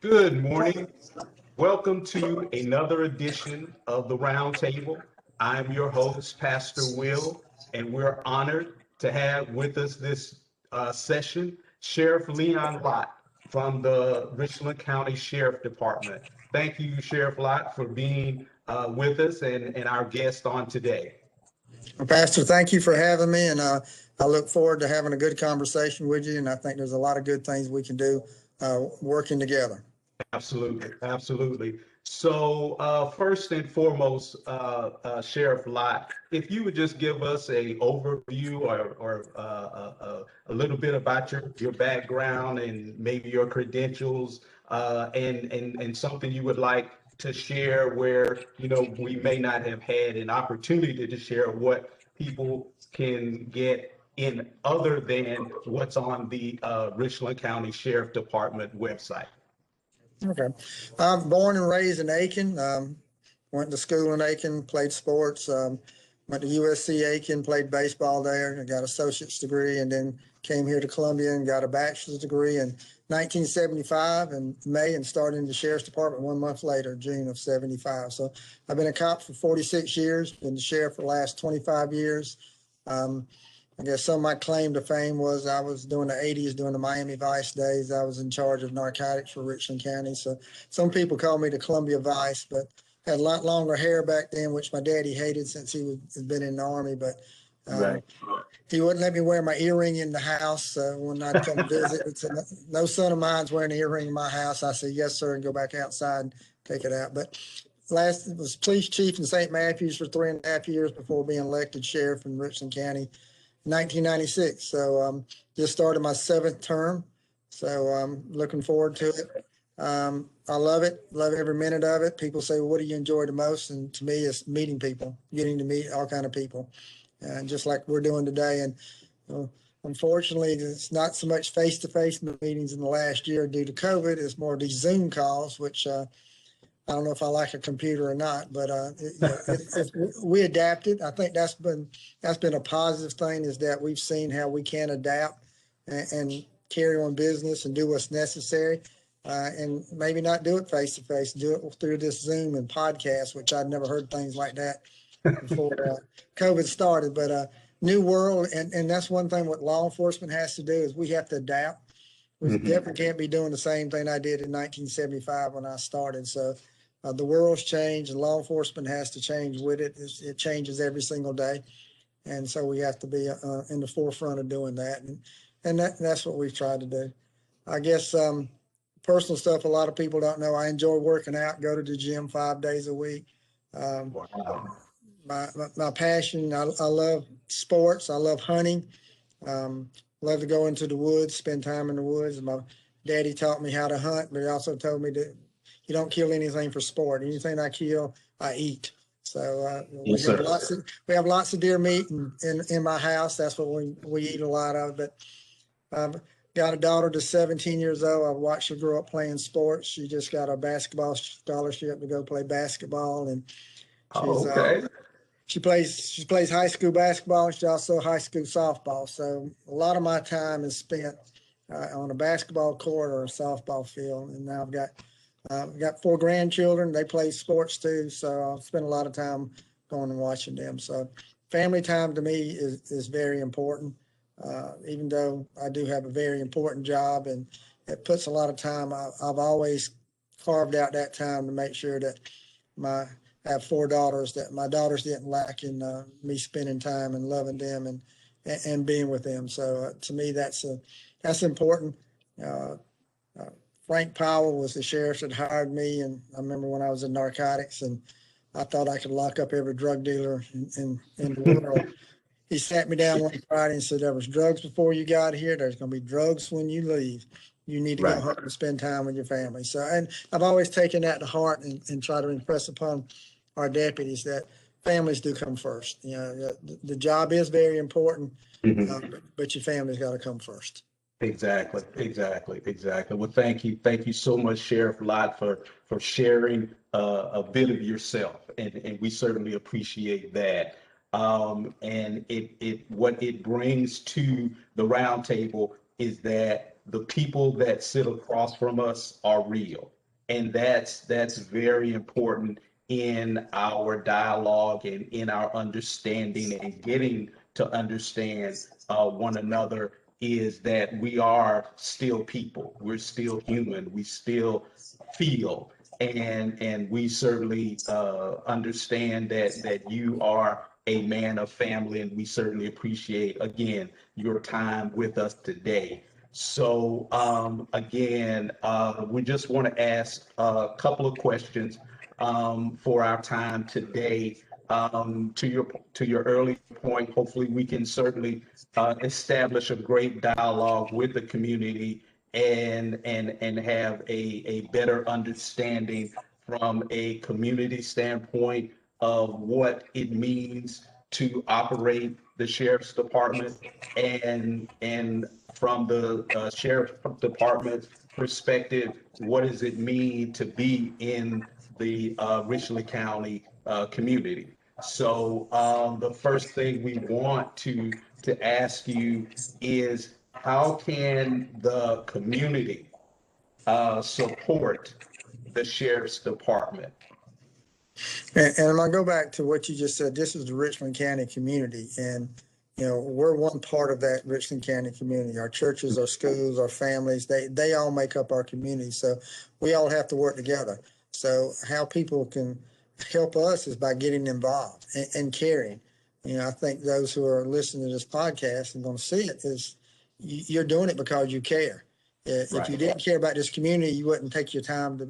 Good morning. Welcome to another edition of the Roundtable. I'm your host, Pastor Will, and we're honored to have with us this session Sheriff Leon Lott from the Richland County Sheriff Department. Thank you, Sheriff Lott, for being with us and our guest on today. Well, Pastor, thank you for having me, and I look forward to having a good conversation with you. And I think there's a lot of good things we can do working together. Absolutely, absolutely. So first and foremost, Sheriff Lott, if you would just give us a overview or a little bit about your background and maybe your credentials and something you would like to share where we may not have had an opportunity to share what people can get in other than what's on the Richland County Sheriff Department website. Okay. I'm born and raised in Aiken. Went to school in Aiken, played sports. Went to USC Aiken, played baseball there. I got an associate's degree, and then came here to Columbia and got a bachelor's degree in 1975 in May, and started in the sheriff's department 1 month later, June of 75. So I've been a cop for 46 years, been the sheriff for the last 25 years. I guess some of my claim to fame was I was doing the 80s, doing the Miami Vice days. I was in charge of narcotics for Richland County. So some people call me the Columbia Vice, but had a lot longer hair back then, which my daddy hated since had been in the Army. But Right. he wouldn't let me wear my earring in the house when I'd come visit. He said, no son of mine's wearing an earring in my house. I said, yes, sir, and go back outside and take it out. But last was police chief in St. Matthews for 3.5 years before being elected sheriff in Richland County. 1996. So just started my 7th term. So I'm looking forward to it. I love it. Love every minute of it. People say, well, what do you enjoy the most? And to me, it's meeting people, getting to meet all kind of people, just like we're doing today. And unfortunately, it's not so much face-to-face meetings in the last year due to COVID. It's more these Zoom calls, which I don't know if I like a computer or not, but we adapted. I think that's been a positive thing, is that we've seen how we can adapt and carry on business and do what's necessary, and maybe not do it face to face, do it through this Zoom and podcast, which I'd never heard things like that before COVID started. But new world, and that's one thing what law enforcement has to do is we have to adapt. We definitely can't be doing the same thing I did in 1975 when I started. So the world's changed, and law enforcement has to change with it. It changes every single day. And so we have to be in the forefront of doing that. And that's what we've tried to do. I guess personal stuff, a lot of people don't know. I enjoy working out, go to the gym 5 days a week. Wow. My passion, I love sports. I love hunting. Love to go into the woods, spend time in the woods. My daddy taught me how to hunt, but he also told me that you don't kill anything for sport. Anything I kill, I eat. So Yes, we have lots of deer meat in my house. That's what we eat a lot of. But I've got a daughter that's 17 years old. I've watched her grow up playing sports. She just got a basketball scholarship to go play basketball, and she's Okay. she plays high school basketball, and she's also high school softball. So a lot of my time is spent on a basketball court or a softball field. And now I've got 4 grandchildren. They play sports too, so I'll spend a lot of time going and watching them. So family time to me is very important, even though I do have a very important job, and it puts a lot of time. I've always carved out that time to make sure that I have 4 daughters, that my daughters didn't lack in me spending time and loving them and being with them. So to me, that's important. Frank Powell was the sheriff that hired me, and I remember when I was in narcotics, and I thought I could lock up every drug dealer in the world. He sat me down one Friday and said, there was drugs before you got here. There's going to be drugs when you leave. You need to go home and spend time with your family. So, and I've always taken that to heart and try to impress upon our deputies that families do come first. You know, the job is very important, but your family's got to come first. Exactly. Well, thank you so much, Sheriff Lott, for sharing a bit of yourself, and we certainly appreciate that. And what it brings to the roundtable is that the people that sit across from us are real. And that's very important in our dialogue and in our understanding and getting to understand one another, is that we are still people. We're still human. We still feel. And we certainly understand that you are a man of family, and we certainly appreciate, again, your time with us today. So again, we just want to ask a couple of questions for our time today. To your early point, hopefully we can certainly establish a great dialogue with the community and have a better understanding from a community standpoint of what it means to operate the sheriff's department, and from the sheriff's department perspective, what does it mean to be in the Richland County community? So the first thing we want to ask you is, how can the community support the sheriff's department? And I'm gonna go back to what you just said. This is the Richland County community, and we're one part of that Richland County community. Our churches, our schools, our families, they all make up our community. So we all have to work together. So how people can help us is by getting involved and caring. I think those who are listening to this podcast and going to see it is you're doing it because you care. If you didn't care about this community, you wouldn't take your time to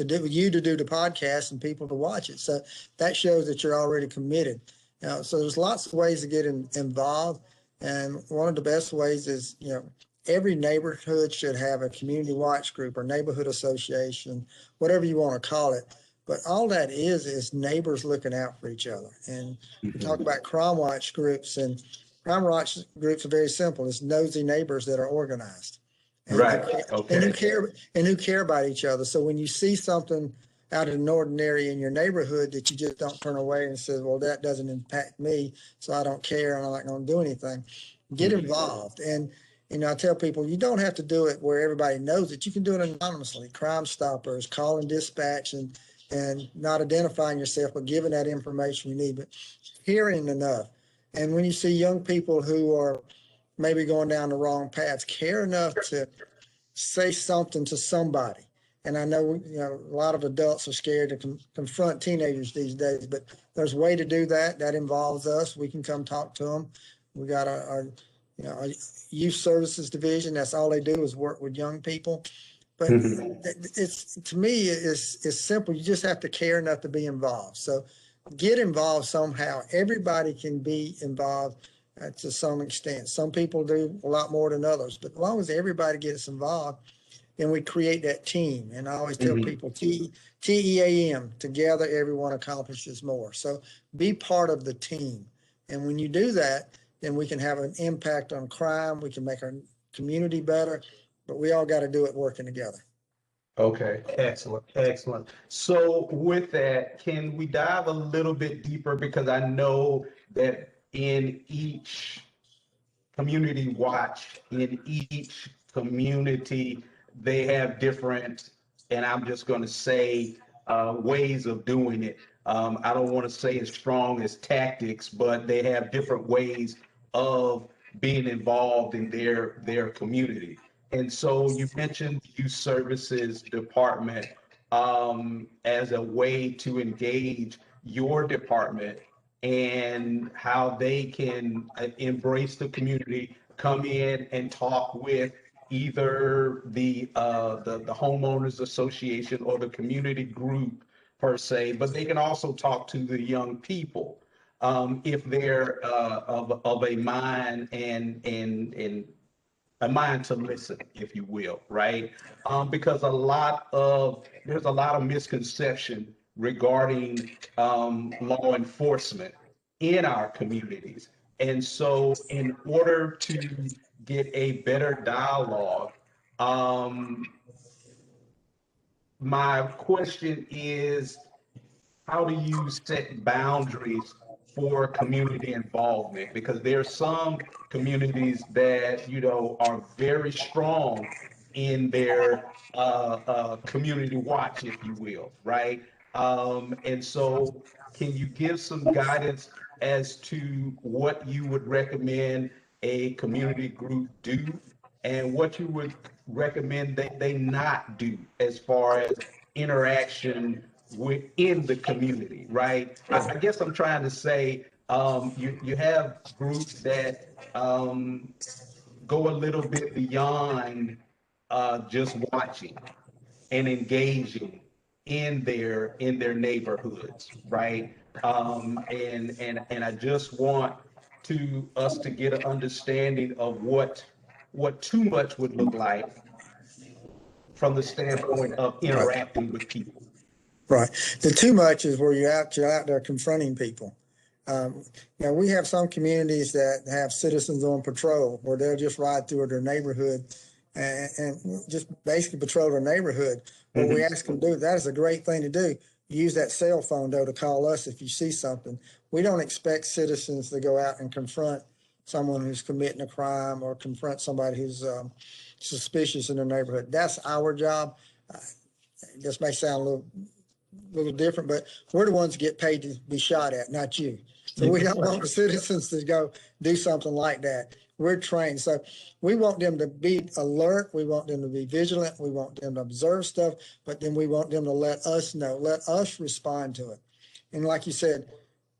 do the podcast and people to watch it. So that shows that you're already committed. So there's lots of ways to get involved, and one of the best ways is every neighborhood should have a community watch group or neighborhood association, whatever you want to call it. But all that is neighbors looking out for each other. And we talk about crime watch groups, and crime watch groups are very simple. It's nosy neighbors that are organized. And, Okay. and who care about each other. So when you see something out of the ordinary in your neighborhood, that you just don't turn away and say, well, that doesn't impact me, so I don't care and I'm not going to do anything. Get involved. And I tell people, you don't have to do it where everybody knows it. You can do it anonymously. Crime Stoppers, calling dispatch and not identifying yourself, but giving that information you need, but hearing enough. And when you see young people who are maybe going down the wrong paths, care enough to say something to somebody. And I know, a lot of adults are scared to confront teenagers these days, but there's a way to do that. That involves us. We can come talk to them. We got our youth services division. That's all they do is work with young people. But to me, it's simple. You just have to care enough to be involved. So get involved somehow. Everybody can be involved to some extent. Some people do a lot more than others, but as long as everybody gets involved, then we create that team. And I always tell people TEAM, together everyone accomplishes more. So be part of the team. And when you do that, then we can have an impact on crime. We can make our community better, but we all got to do it working together. Okay, excellent, excellent. So with that, can we dive a little bit deeper? Because I know that in each community watch, in each community, they have different, and I'm just going to say, ways of doing it. I don't want to say as strong as tactics, but they have different ways of being involved in their community. And so you mentioned youth services department as a way to engage your department and how they can embrace the community, come in and talk with either the homeowners association or the community group per se, but they can also talk to the young people if they're of a mind and a mind to listen, if you will, right? Because there's a lot of misconception regarding law enforcement in our communities. And so in order to get a better dialogue, my question is, how do you set boundaries for community involvement, because there are some communities that, are very strong in their community watch, if you will, right? And so can you give some guidance as to what you would recommend a community group do and what you would recommend that they not do as far as interaction within the community, right? I guess I'm trying to say, you have groups that go a little bit beyond just watching and engaging in their neighborhoods, right? And I just want us to get an understanding of what too much would look like from the standpoint of Right. interacting with people. Right. The too much is where you're out there confronting people. We have some communities that have citizens on patrol where they'll just ride through their neighborhood and just basically patrol their neighborhood. What we ask them to do, that is a great thing to do. Use that cell phone though to call us if you see something. We don't expect citizens to go out and confront someone who's committing a crime or confront somebody who's suspicious in their neighborhood. That's our job. This may sound a little different, but we're the ones that get paid to be shot at, not you. So we don't want the citizens to go do something like that. We're trained. So we want them to be alert. We want them to be vigilant. We want them to observe stuff, but then we want them to let us know, let us respond to it. And like you said,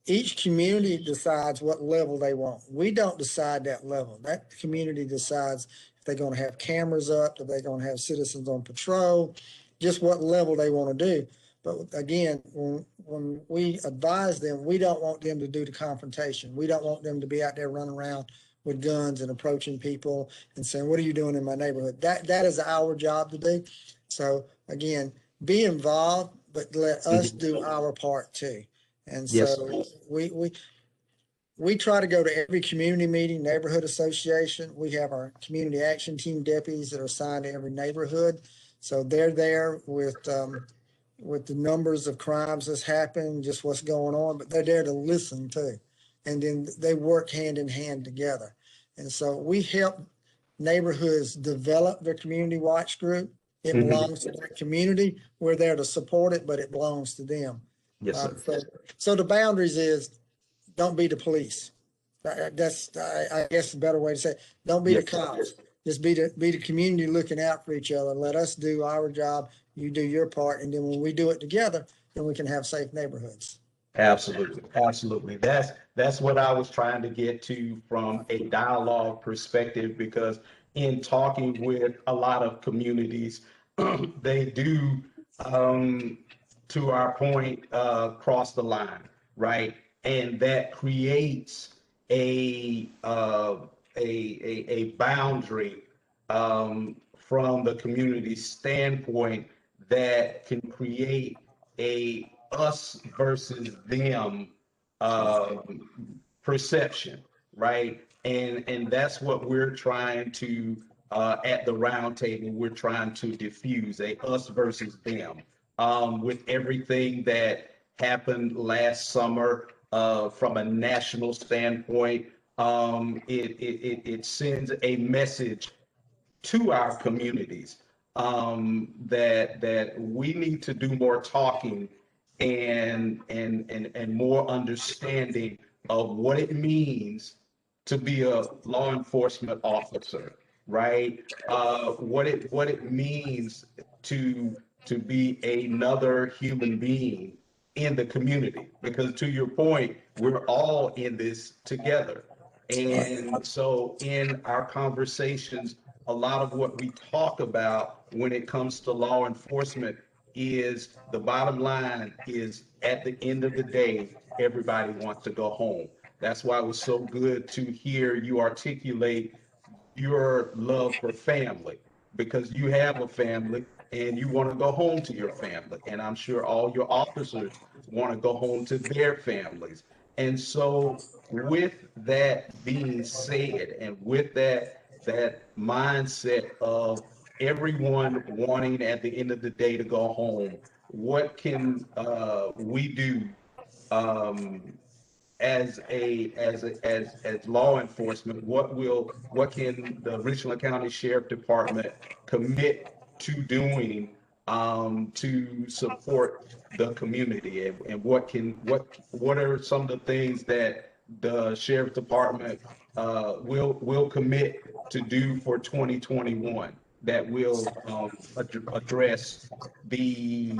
each community decides what level they want. We don't decide that level. That community decides if they're going to have cameras up, if they're going to have citizens on patrol, just what level they want to do. But again, when we advise them, we don't want them to do the confrontation. We don't want them to be out there running around with guns and approaching people and saying, what are you doing in my neighborhood? That is our job to do. So again, be involved, but let us do our part too. And Yes, so we try to go to every community meeting, neighborhood association. We have our community action team deputies that are assigned to every neighborhood. So they're there with the numbers of crimes that's happened, just what's going on, but they're there to listen too. And then they work hand in hand together. And so we help neighborhoods develop their community watch group. It belongs to their community. We're there to support it, but it belongs to them. yes, sir. So the boundaries is don't be the police. That's, I guess, a better way to say it. Don't be the cops. Just be the community looking out for each other. Let us do our job. You do your part. And then when we do it together, then we can have safe neighborhoods. Absolutely, absolutely. That's what I was trying to get to from a dialogue perspective, because in talking with a lot of communities, they do, to our point, cross the line, right? And that creates a boundary from the community standpoint that can create a us versus them perception, right? And that's what we're trying to at the roundtable. We're trying to diffuse a us versus them with everything that happened last summer from a national standpoint. It sends a message to our communities that we need to do more talking and more understanding of what it means to be a law enforcement officer, right? What it means to be another human being in the community, because to your point, we're all in this together. And so in our conversations, a lot of what we talk about when it comes to law enforcement is the bottom line is at the end of the day, everybody wants to go home. That's why it was so good to hear you articulate your love for family, because you have a family and you want to go home to your family. And I'm sure all your officers want to go home to their families. And so with that being said, and with that mindset of everyone wanting at the end of the day to go home, what can we do um, as law enforcement, what can the Richland County Sheriff Department commit to doing to support the community, and what are some of the things that the Sheriff Department will commit to do for 2021 that will address the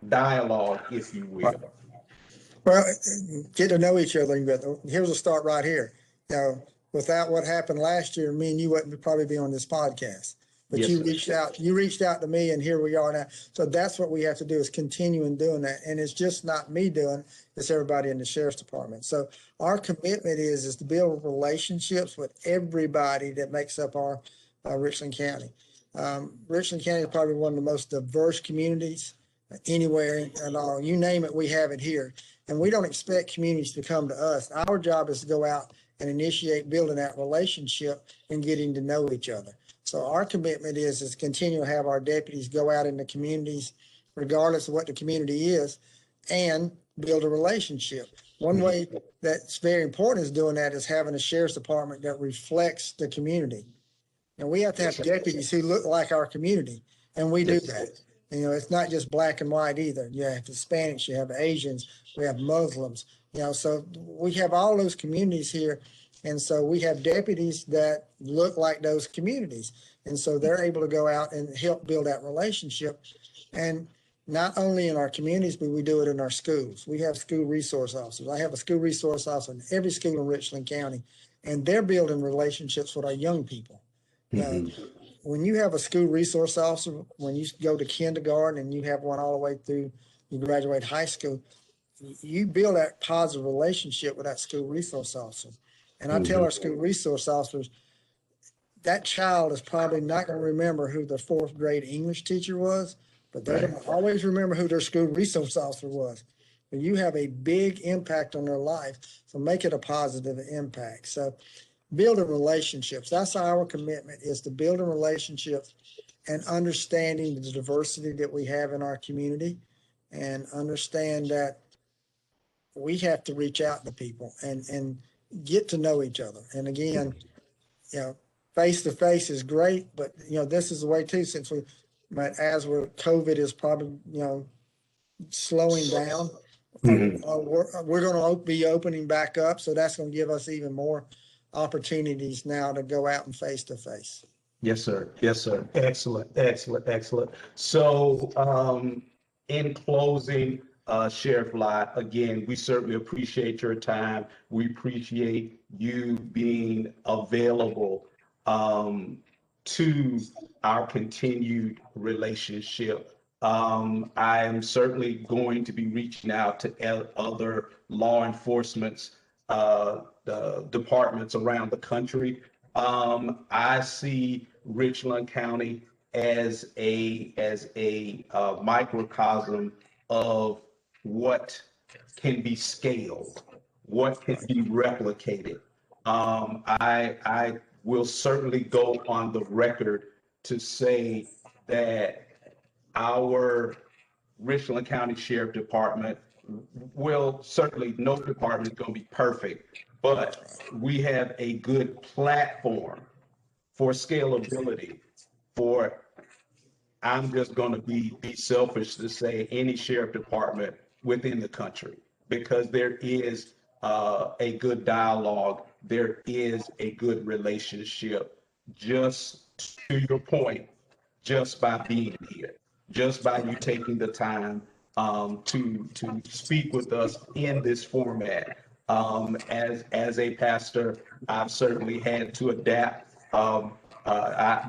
dialogue, if you will. Well, get to know each other. But here's a start right here. You know, without what happened last year, me and you wouldn't probably be on this podcast. But Yes, you sir. reached out to me, and here we are now. So that's what we have to do, is continue in doing that. And it's just not me doing it, it's everybody in the sheriff's department. So our commitment is to build relationships with everybody that makes up our Richland County. Richland County is probably one of the most diverse communities anywhere at all. You name it, we have it here. And we don't expect communities to come to us. Our job is to go out and initiate building that relationship and getting to know each other. So our commitment is to continue to have our deputies go out in the communities, regardless of what the community is, and build a relationship. One way that's very important is doing that is having a sheriff's department that reflects the community. And we have to have deputies who look like our community, and we do that. You know, it's not just black and white either. You have Hispanics, you have Asians, we have Muslims, you know, so we have all those communities here. And so we have deputies that look like those communities. And so they're able to go out and help build that relationship. And not only in our communities, but we do it in our schools. We have school resource officers. I have a school resource officer in every school in Richland County, and they're building relationships with our young people. When you have a school resource officer, when you go to kindergarten and you have one all the way through, you graduate high school, you build that positive relationship with that school resource officer. And I tell our school resource officers, that child is probably not going to remember who the fourth grade English teacher was, but they're going to always remember who their school resource officer was. And you have a big impact on their life, so make it a positive impact. So building relationships, that's our commitment, is to building relationships and understanding the diversity that we have in our community, and understand that we have to reach out to people and get to know each other. And again, you know, face to face is great, but you know, this is the way too, since COVID is probably, you know, slowing down. We're going to be opening back up, so that's going to give us even more opportunities now to go out and face to face. Yes, sir. Yes, sir. Excellent, excellent, excellent. So, in closing, Sheriff Lott, again, we certainly appreciate your time. We appreciate you being available to our continued relationship. I am certainly going to be reaching out to other law enforcement departments around the country. I see Richland County as a microcosm of what can be scaled, what can be replicated. I will certainly go on the record to say that our Richland County Sheriff Department will certainly, no department is going to be perfect, but we have a good platform for scalability. For, I'm just going to be selfish to say, any sheriff department within the country, because there is a good dialogue, there is a good relationship. Just to your point, just by being here, just by you taking the time to speak with us in this format. As a pastor, I've certainly had to adapt.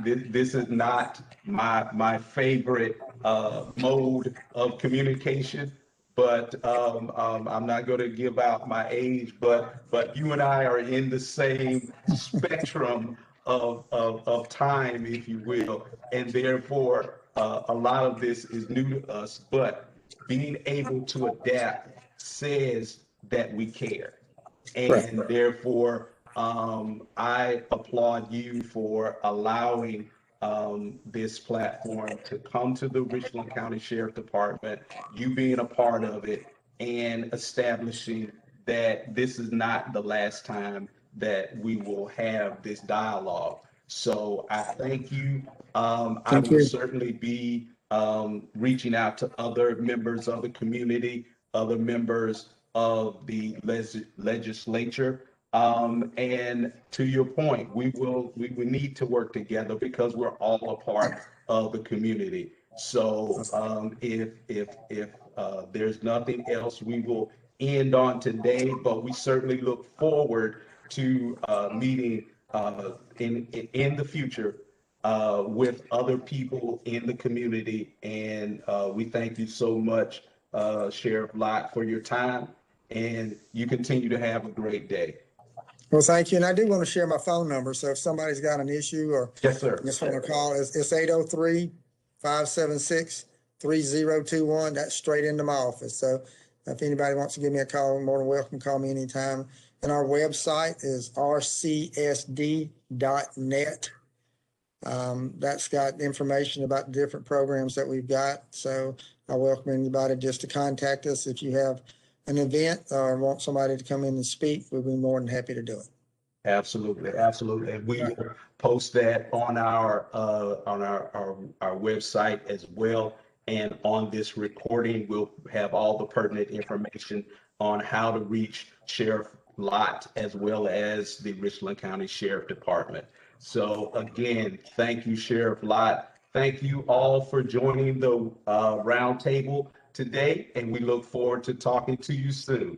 This is not my favorite mode of communication, but I'm not going to give out my age. But you and I are in the same spectrum of time, if you will, and therefore a lot of this is new to us. But being able to adapt says that we care, and therefore I applaud you for allowing this platform to come to the Richland County Sheriff Department, you being a part of it, and establishing that this is not the last time that we will have this dialogue. So I thank you. I Thank will you. certainly be reaching out to other members of the community, other members of the legislature. And to your point, we need to work together because we're all a part of the community. So if there's nothing else, we will end on today, but we certainly look forward to meeting in the future with other people in the community. And we thank you so much, Sheriff Lott, for your time. And you continue to have a great day. Well, thank you. And I do want to share my phone number. So if somebody's got an issue or Yes, sir. just want to call, it's 803-576-3021. That's straight into my office. So if anybody wants to give me a call, more than welcome, call me anytime. And our website is rcsd.net. That's got information about the different programs that we've got. So I welcome anybody just to contact us. If you have an event or want somebody to come in and speak, we'd be more than happy to do it. Absolutely, absolutely. And we will post that on our website as well. And on this recording, we'll have all the pertinent information on how to reach Sheriff Lott as well as the Richland County Sheriff Department. So again, thank you, Sheriff Lott. Thank you all for joining the roundtable today, and we look forward to talking to you soon.